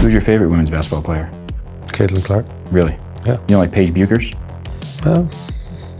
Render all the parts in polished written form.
Who's your favorite women's basketball player? Caitlin Clark. Really? Yeah. You don't like Paige Bueckers? Well,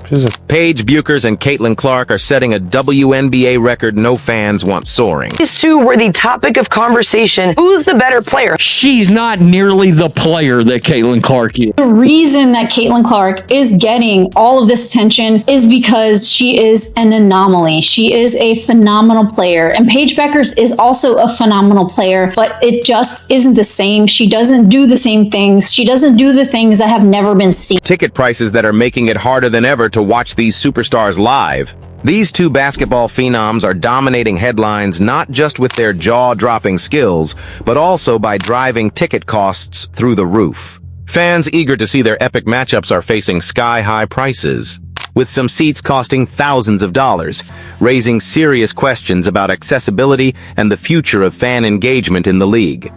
she's a... Paige Bueckers and Caitlin Clark are setting a WNBA record no fans want soaring. These two were the topic of conversation. Who's the better player? She's not nearly the player that Caitlin Clark is. The reason that Caitlin Clark is getting all of this attention is because she is an anomaly. She is a phenomenal player. And Paige Bueckers is also a phenomenal player, but it just isn't the same. She doesn't do the same things. She doesn't do the things that have never been seen. Ticket prices that are making it harder than ever to watch these superstars live. These two basketball phenoms are dominating headlines not just with their jaw-dropping skills, but also by driving ticket costs through the roof. Fans eager to see their epic matchups are facing sky-high prices, with some seats costing thousands of dollars, raising serious questions about accessibility and the future of fan engagement in the league.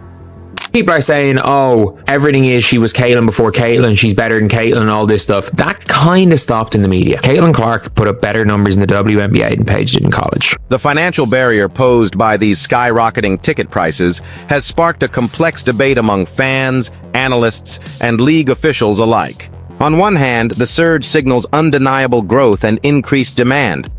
People are saying, oh, everything is she was Caitlin before Caitlin, she's better than Caitlin and all this stuff. That kind of stopped in the media. Caitlin Clark put up better numbers in the WNBA than Paige did in college. The financial barrier posed by these skyrocketing ticket prices has sparked a complex debate among fans, analysts, and league officials alike. On one hand, the surge signals undeniable growth and increased demand,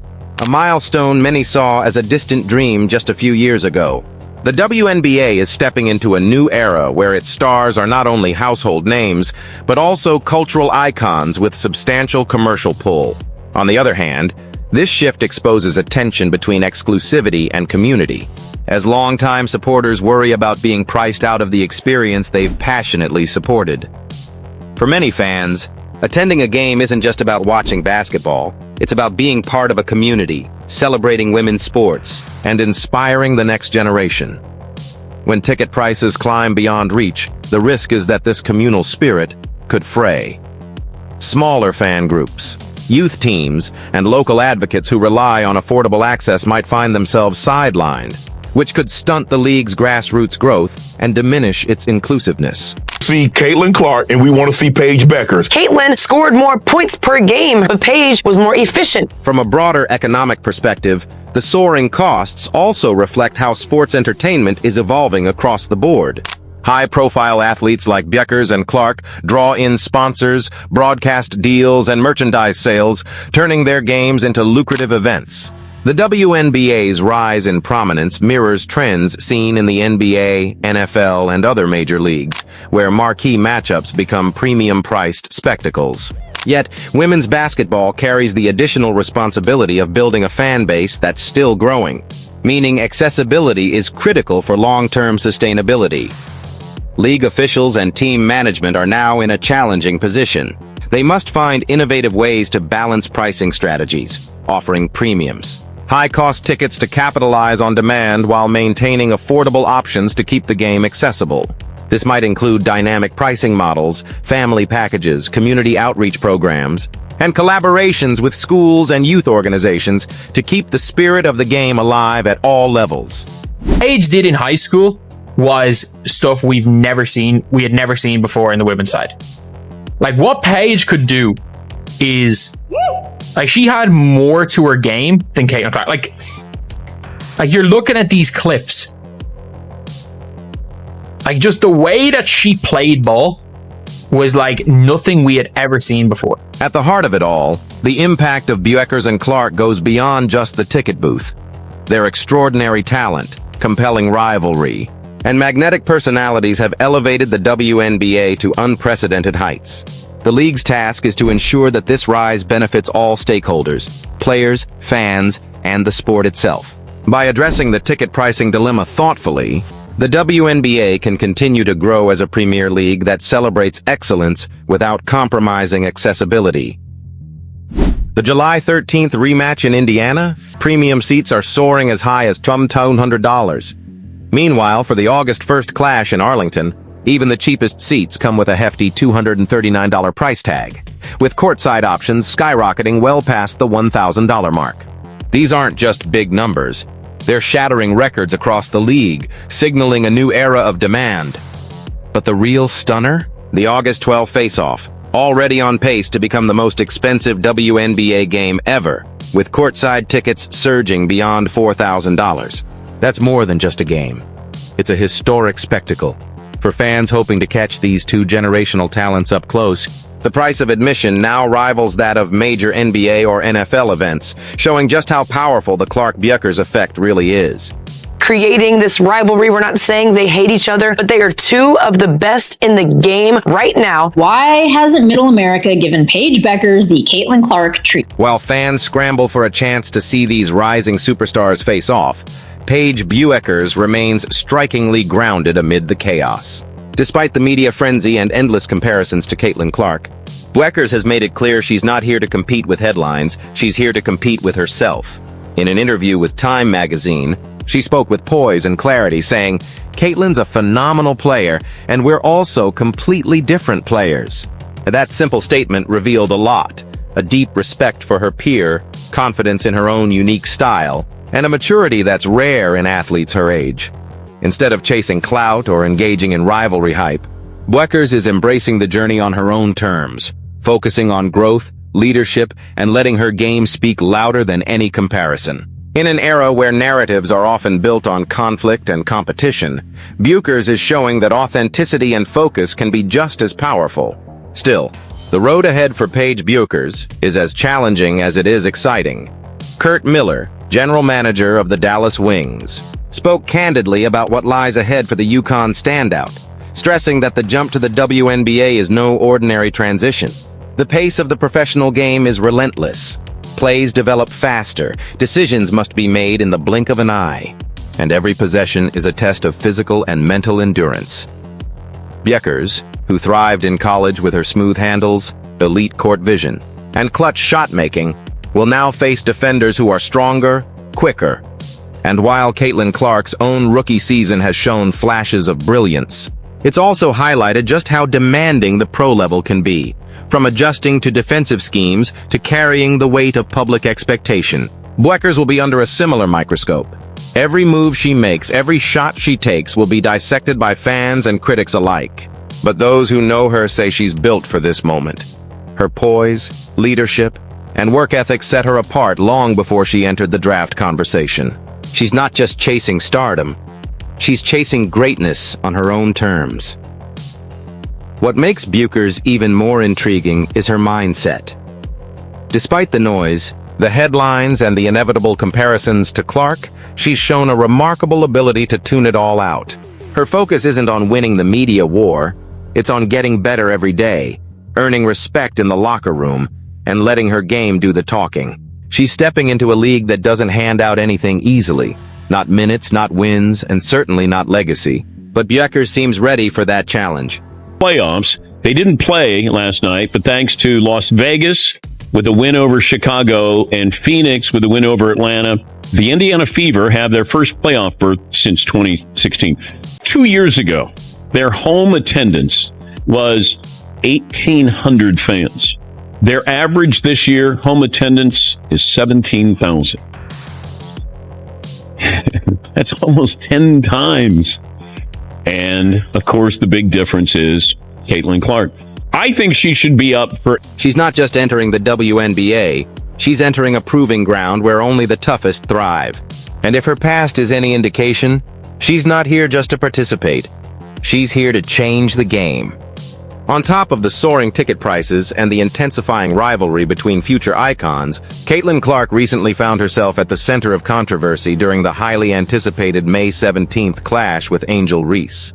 a milestone many saw as a distant dream just a few years ago. The WNBA is stepping into a new era where its stars are not only household names, but also cultural icons with substantial commercial pull. On the other hand, this shift exposes a tension between exclusivity and community, as longtime supporters worry about being priced out of the experience they've passionately supported. For many fans, attending a game isn't just about watching basketball, it's about being part of a community, celebrating women's sports, and inspiring the next generation. When ticket prices climb beyond reach, the risk is that this communal spirit could fray. Smaller fan groups, youth teams, and local advocates who rely on affordable access might find themselves sidelined, which could stunt the league's grassroots growth and diminish its inclusiveness. See Caitlin Clark and we want to see Paige Bueckers. Caitlin scored more points per game, but Paige was more efficient. From a broader economic perspective, the soaring costs also reflect how sports entertainment is evolving across the board. High-profile athletes like Bueckers and Clark draw in sponsors, broadcast deals, and merchandise sales, turning their games into lucrative events. The WNBA's rise in prominence mirrors trends seen in the NBA, NFL, and other major leagues, where marquee matchups become premium-priced spectacles. Yet, women's basketball carries the additional responsibility of building a fan base that's still growing, meaning accessibility is critical for long-term sustainability. League officials and team management are now in a challenging position. They must find innovative ways to balance pricing strategies, offering premiums, high-cost tickets to capitalize on demand while maintaining affordable options to keep the game accessible. This might include dynamic pricing models, family packages, community outreach programs, and collaborations with schools and youth organizations to keep the spirit of the game alive at all levels. Paige did in high school was stuff we had never seen before in the women's side. Like, what Paige could do is, like, she had more to her game than Caitlin Clark. Like you're looking at these clips, like, just the way that she played ball was like nothing we had ever seen before. At the heart of it all, the impact of Bueckers and Clark goes beyond just the ticket booth. Their extraordinary talent, compelling rivalry, and magnetic personalities have elevated the WNBA to unprecedented heights. The league's task is to ensure that this rise benefits all stakeholders, players, fans, and the sport itself. By addressing the ticket pricing dilemma thoughtfully, the WNBA can continue to grow as a premier league that celebrates excellence without compromising accessibility. The July 13th rematch in Indiana, premium seats are soaring as high as $200. Meanwhile, for the August 1st clash in Arlington, even the cheapest seats come with a hefty $239 price tag, with courtside options skyrocketing well past the $1,000 mark. These aren't just big numbers. They're shattering records across the league, signaling a new era of demand. But the real stunner? The August 12 face-off, already on pace to become the most expensive WNBA game ever, with courtside tickets surging beyond $4,000. That's more than just a game. It's a historic spectacle, For fans hoping to catch these two generational talents up close, the price of admission now rivals that of major NBA or NFL events, showing just how powerful the Clark-Bueckers effect really is. Creating this rivalry. We're not saying they hate each other, but they are two of the best in the game right now. Why hasn't Middle America given Paige Bueckers the Caitlin Clark treatment? While fans scramble for a chance to see these rising superstars face off, Paige Bueckers remains strikingly grounded amid the chaos. Despite the media frenzy and endless comparisons to Caitlin Clark, Bueckers has made it clear she's not here to compete with headlines, she's here to compete with herself. In an interview with Time magazine, she spoke with poise and clarity, saying, "Caitlin's a phenomenal player, and we're also completely different players." That simple statement revealed a lot: a deep respect for her peer, confidence in her own unique style, and a maturity that's rare in athletes her age. Instead of chasing clout or engaging in rivalry hype, Bueckers is embracing the journey on her own terms, focusing on growth, leadership, and letting her game speak louder than any comparison. In an era where narratives are often built on conflict and competition, Bueckers is showing that authenticity and focus can be just as powerful. Still, the road ahead for Paige Bueckers is as challenging as it is exciting. Curt Miller, general manager of the Dallas Wings, spoke candidly about what lies ahead for the UConn standout, stressing that the jump to the WNBA is no ordinary transition. The pace of the professional game is relentless. Plays develop faster, decisions must be made in the blink of an eye, and every possession is a test of physical and mental endurance. Bueckers, who thrived in college with her smooth handles, elite court vision, and clutch shot-making, will now face defenders who are stronger, quicker. And while Caitlin Clark's own rookie season has shown flashes of brilliance, it's also highlighted just how demanding the pro level can be, from adjusting to defensive schemes to carrying the weight of public expectation. Bueckers will be under a similar microscope. Every move she makes, every shot she takes will be dissected by fans and critics alike. But those who know her say she's built for this moment. Her poise, leadership, and work ethic set her apart long before she entered the draft conversation. She's not just chasing stardom, she's chasing greatness on her own terms. What makes Bueckers even more intriguing is her mindset. Despite the noise, the headlines, and the inevitable comparisons to Clark, she's shown a remarkable ability to tune it all out. Her focus isn't on winning the media war, it's on getting better every day, earning respect in the locker room, and letting her game do the talking. She's stepping into a league that doesn't hand out anything easily. Not minutes, not wins, and certainly not legacy. But Bueckers seems ready for that challenge. Playoffs. They didn't play last night, but thanks to Las Vegas with a win over Chicago and Phoenix with a win over Atlanta, the Indiana Fever have their first playoff berth since 2016. 2 years ago, their home attendance was 1,800 fans. Their average this year, home attendance, is 17,000. That's almost 10 times. And, of course, the big difference is Caitlin Clark. I think she should be up for... She's not just entering the WNBA, she's entering a proving ground where only the toughest thrive. And if her past is any indication, she's not here just to participate. She's here to change the game. On top of the soaring ticket prices and the intensifying rivalry between future icons, Caitlin Clark recently found herself at the center of controversy during the highly anticipated May 17th clash with Angel Reese.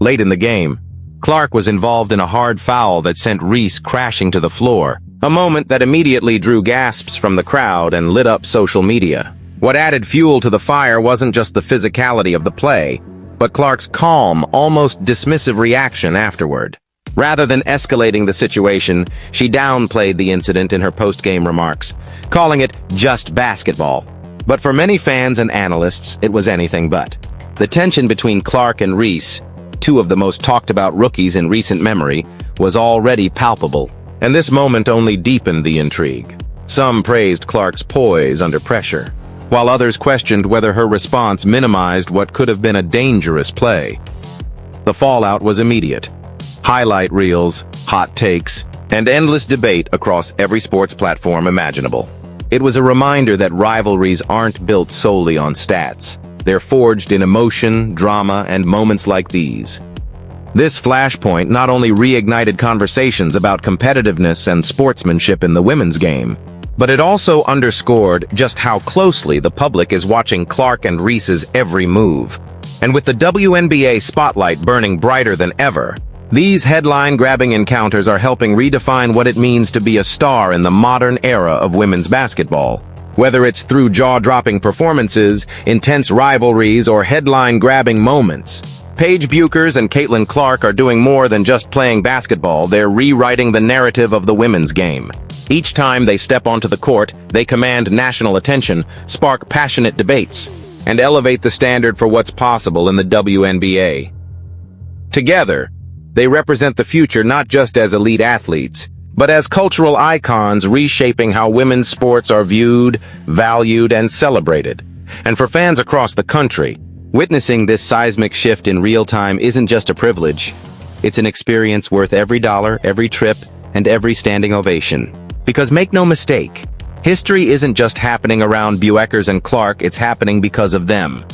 Late in the game, Clark was involved in a hard foul that sent Reese crashing to the floor, a moment that immediately drew gasps from the crowd and lit up social media. What added fuel to the fire wasn't just the physicality of the play, but Clark's calm, almost dismissive reaction afterward. Rather than escalating the situation, she downplayed the incident in her post-game remarks, calling it just basketball. But for many fans and analysts, it was anything but. The tension between Clark and Reese, two of the most talked-about rookies in recent memory, was already palpable, and this moment only deepened the intrigue. Some praised Clark's poise under pressure, while others questioned whether her response minimized what could have been a dangerous play. The fallout was immediate. Highlight reels, hot takes, and endless debate across every sports platform imaginable. It was a reminder that rivalries aren't built solely on stats. They're forged in emotion, drama, and moments like these. This flashpoint not only reignited conversations about competitiveness and sportsmanship in the women's game, but it also underscored just how closely the public is watching Clark and Reese's every move. And with the WNBA spotlight burning brighter than ever, these headline-grabbing encounters are helping redefine what it means to be a star in the modern era of women's basketball. Whether it's through jaw-dropping performances, intense rivalries, or headline-grabbing moments, Paige Bueckers and Caitlin Clark are doing more than just playing basketball. They're rewriting the narrative of the women's game. Each time they step onto the court, they command national attention, spark passionate debates, and elevate the standard for what's possible in the WNBA. Together, they represent the future not just as elite athletes, but as cultural icons reshaping how women's sports are viewed, valued, and celebrated. And for fans across the country, witnessing this seismic shift in real time isn't just a privilege. It's an experience worth every dollar, every trip, and every standing ovation. Because make no mistake, history isn't just happening around Bueckers and Clark, it's happening because of them.